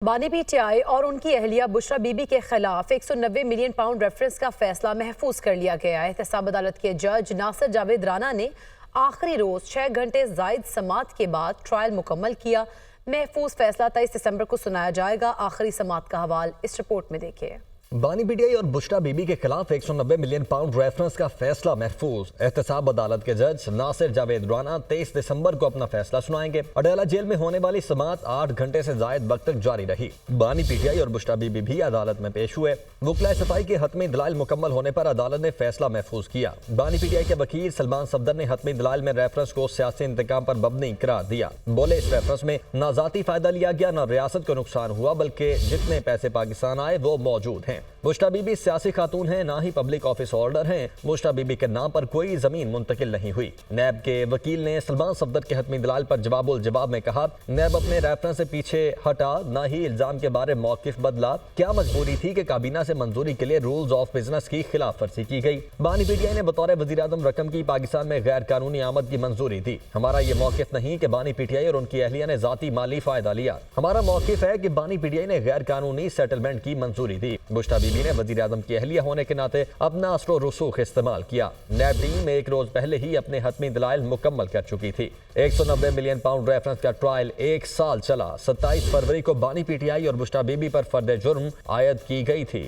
بانی P T I اور ان کی اہلیہ بشرا بی بی کے خلاف 190 ملین پاؤنڈ ریفرنس کا فیصلہ محفوظ کر لیا گیا ہے۔ احتساب عدالت کے جج ناصر جاوید رانا نے آخری روز 6 گھنٹے زائد سماعت کے بعد ٹرائل مکمل کیا۔ محفوظ فیصلہ 23 دسمبر کو سنایا جائے گا۔ آخری سماعت کا حوالہ اس رپورٹ میں دیکھیں۔ بانی پی ٹی آئی اور بشرا بی بی کے خلاف 190 ملین پاؤنڈ ریفرنس کا فیصلہ محفوظ۔ احتساب عدالت کے جج ناصر جاوید رانا 23 دسمبر کو اپنا فیصلہ سنائیں گے۔ اڈیالہ جیل میں ہونے والی سماعت 8 گھنٹے سے زائد وقت تک جاری رہی۔ بانی پی ٹی آئی اور بشرا بی بی بھی عدالت میں پیش ہوئے۔ وکلاء صفائی کے حتمی دلائل مکمل ہونے پر عدالت نے فیصلہ محفوظ کیا۔ بانی پی ٹی آئی کے وکیل سلمان صفدر نے حتمی دلائل میں ریفرنس کو سیاسی انتقام پر مبنی قرار دیا۔ بولے اس ریفرنس میں نہ ذاتی فائدہ لیا گیا نہ ریاست کو نقصان ہوا، بلکہ جتنے پیسے پاکستان آئے وہ موجود ہیں۔ بشرا بی بی سیاسی خاتون ہیں، نہ ہی پبلک آفس ہولڈر ہیں۔ بشرا بی بی کے نام پر کوئی زمین منتقل نہیں ہوئی۔ نیب کے وکیل نے سلمان صفدر کے حتمی دلائل پر جواب الجواب میں کہا، نیب اپنے ریفرنس سے پیچھے ہٹا، نہ ہی الزام کے بارے موقف بدلا۔ کیا مجبوری تھی کہ کابینہ سے منظوری کے لیے رولز آف بزنس کی خلاف ورزی کی گئی؟ بانی پی ٹی آئی نے بطور وزیر اعظم رقم کی پاکستان میں غیر قانونی آمد کی منظوری دی۔ ہمارا یہ موقف نہیں کہ بانی پی ٹی آئی اور ان کی اہلیہ نے ذاتی مالی فائدہ لیا۔ ہمارا موقف ہے کہ بانی پی ٹی آئی نے غیر قانونی سیٹلمنٹ کی منظوری دی۔ بشرا بی بی نے وزیر اعظم کی اہلیہ ہونے کے ناطے اپنا اثر و رسوخ استعمال کیا۔ نیب ٹیم ایک روز پہلے ہی اپنے حتمی دلائل مکمل کر چکی تھی۔ 190 ملین پاؤنڈ ریفرنس کا ٹرائل 1 سال چلا۔ 27 فروری کو بانی پی ٹی آئی اور بشرا بی بی پر فرد جرم عائد کی گئی تھی۔